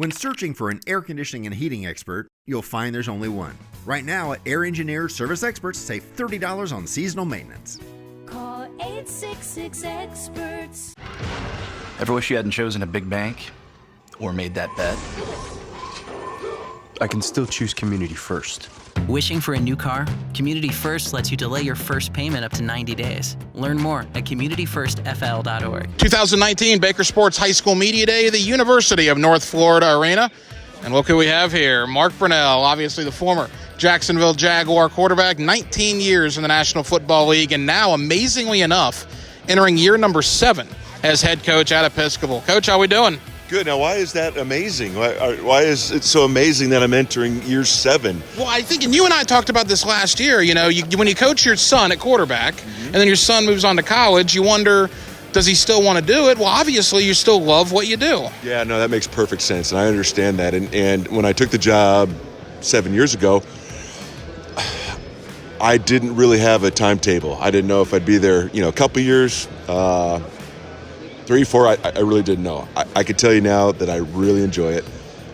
When searching for an air conditioning and heating expert, you'll find there's only one. Right now, at Air Engineers Service Experts, save $30 on seasonal maintenance. Call 866-EXPERTS. Ever wish you hadn't chosen a big bank or made that bet? I can still choose Community First. Wishing for a new car? Community First lets you delay your first payment up to 90 days. Learn more at communityfirstfl.org. 2019 Baker Sports High School Media Day, the University of North Florida Arena. And look who we have here. Mark Brunell, obviously the former Jacksonville Jaguar quarterback, 19 years in the National Football League, and now, amazingly enough, entering year number 7 as head coach at Episcopal. Coach, how we doing? Good. Now, why is that amazing? Why is it so amazing that I'm entering year 7? Well, I think, and you and I talked about this last year, you know, when you coach your son at quarterback, and then your son moves on to college, you wonder, does he still want to do it? Well, obviously, you still love what you do. Yeah, no, that makes perfect sense, and I understand that. And when I took the job 7 years ago, I didn't really have a timetable. I didn't know if I'd be there, a couple years, 3, 4, I really didn't know. I could tell you now that I really enjoy it.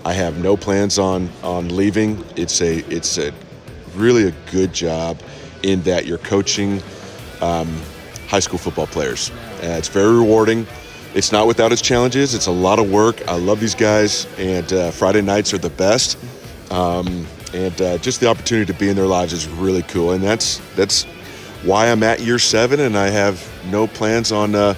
I have no plans on leaving. It's a really a good job in that you're coaching high school football players. It's very rewarding. It's not without its challenges. It's a lot of work. I love these guys, and Friday nights are the best. And just the opportunity to be in their lives is really cool. And that's why I'm at year 7, and I have no plans on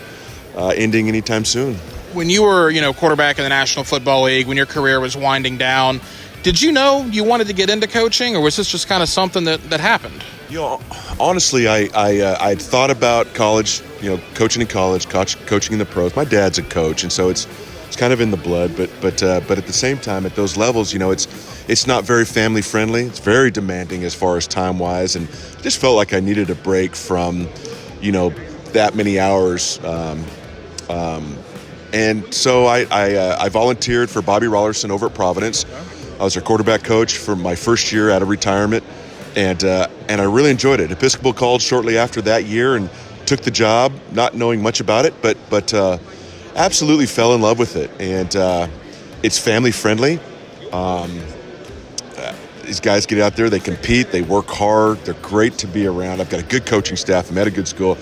ending anytime soon. When you were, quarterback in the National Football League, when your career was winding down, did you know you wanted to get into coaching, or was this just kind of something that happened? Honestly, I'd thought about college, coaching in college, coaching in the pros. My dad's a coach, and so it's kind of in the blood. But at the same time, at those levels, it's not very family friendly. It's very demanding as far as time wise, and I just felt like I needed a break from, that many hours. And so I volunteered for Bobby Rollerson over at Providence. I was their quarterback coach for my first year out of retirement, and I really enjoyed it. Episcopal called shortly after that year and took the job, not knowing much about it, but absolutely fell in love with it. And it's family friendly. These guys get out there, they compete, they work hard, they're great to be around. I've got a good coaching staff. I'm at a good school.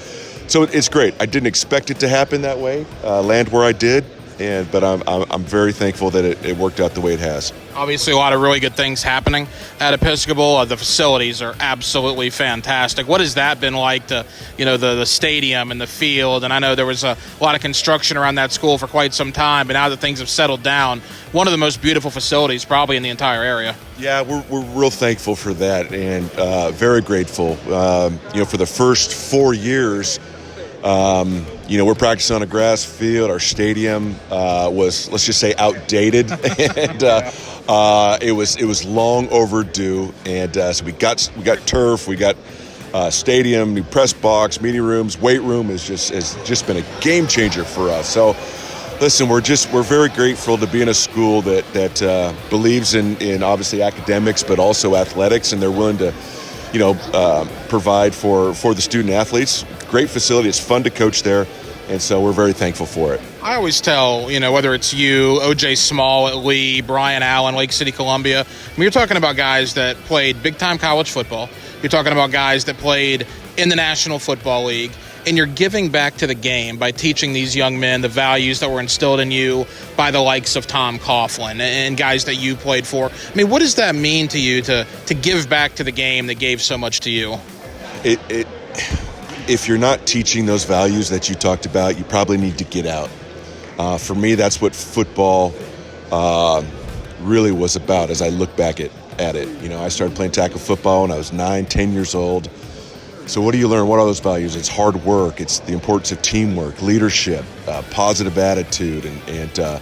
So it's great. I didn't expect it to happen that way, land where I did, but I'm very thankful that it worked out the way it has. Obviously, a lot of really good things happening at Episcopal. The facilities are absolutely fantastic. What has that been like to, the stadium and the field? And I know there was a lot of construction around that school for quite some time, but now that things have settled down, one of the most beautiful facilities probably in the entire area. Yeah, we're real thankful for that, and very grateful. For the first 4 years, we're practicing on a grass field. Our stadium was, let's just say, outdated, and it was long overdue. And so we got turf, we got stadium, new press box, meeting rooms, weight room has just been a game changer for us. So, listen, we're very grateful to be in a school that believes in obviously academics, but also athletics, and they're willing to provide for the student athletes. Great facility. It's fun to coach there, and so we're very thankful for it. I always tell, whether it's you, O.J. Small at Lee, Brian Allen, Lake City, Columbia, you're talking about guys that played big-time college football. You're talking about guys that played in the National Football League, and you're giving back to the game by teaching these young men the values that were instilled in you by the likes of Tom Coughlin and guys that you played for. I mean, what does that mean to you to give back to the game that gave so much to you? If you're not teaching those values that you talked about, you probably need to get out. For me, that's what football really was about as I look back at it. I started playing tackle football when I was 9, 10 years old. So what do you learn? What are those values? It's hard work. It's the importance of teamwork, leadership, positive attitude, and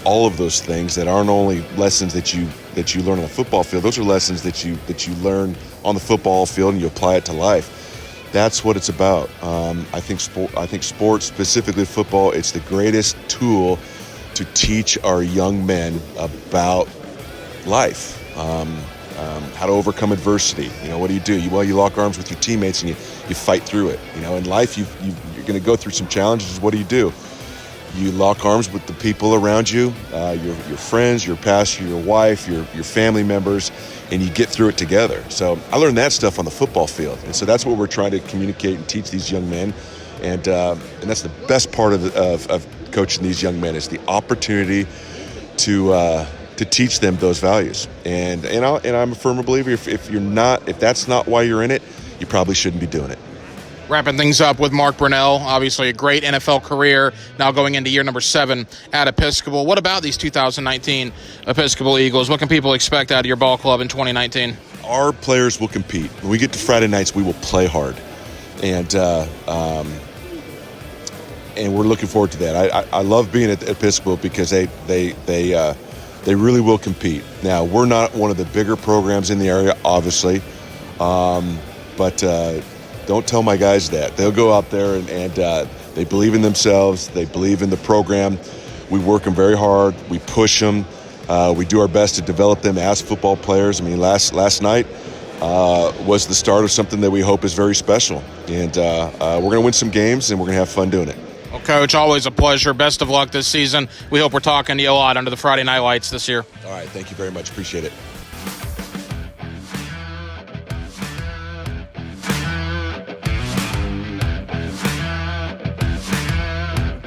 all of those things that aren't only lessons that you learn on the football field. Those are lessons that you learn on the football field and you apply it to life. That's what it's about. I think sports, specifically football, it's the greatest tool to teach our young men about life. How to overcome adversity. What do? You lock arms with your teammates and you fight through it. In life, you're going to go through some challenges. What do? You lock arms with the people around you, your friends, your pastor, your wife, your family members, and you get through it together. So I learned that stuff on the football field, and so that's what we're trying to communicate and teach these young men, and that's the best part of coaching these young men is the opportunity to teach them those values. And I'm a firm believer if that's not why you're in it, you probably shouldn't be doing it. Wrapping things up with Mark Brunell, obviously a great NFL career, now going into year number 7 at Episcopal. What about these 2019 Episcopal Eagles? What can people expect out of your ball club in 2019? Our players will compete. When we get to Friday nights, we will play hard. And we're looking forward to that. I love being at Episcopal because they really will compete. Now, we're not one of the bigger programs in the area, obviously, but don't tell my guys that. They'll go out there and they believe in themselves. They believe in the program. We work them very hard. We push them. We do our best to develop them as football players. I mean, last night was the start of something that we hope is very special. And we're going to win some games, and we're going to have fun doing it. Well, Coach, always a pleasure. Best of luck this season. We hope we're talking to you a lot under the Friday Night Lights this year. All right. Thank you very much. Appreciate it.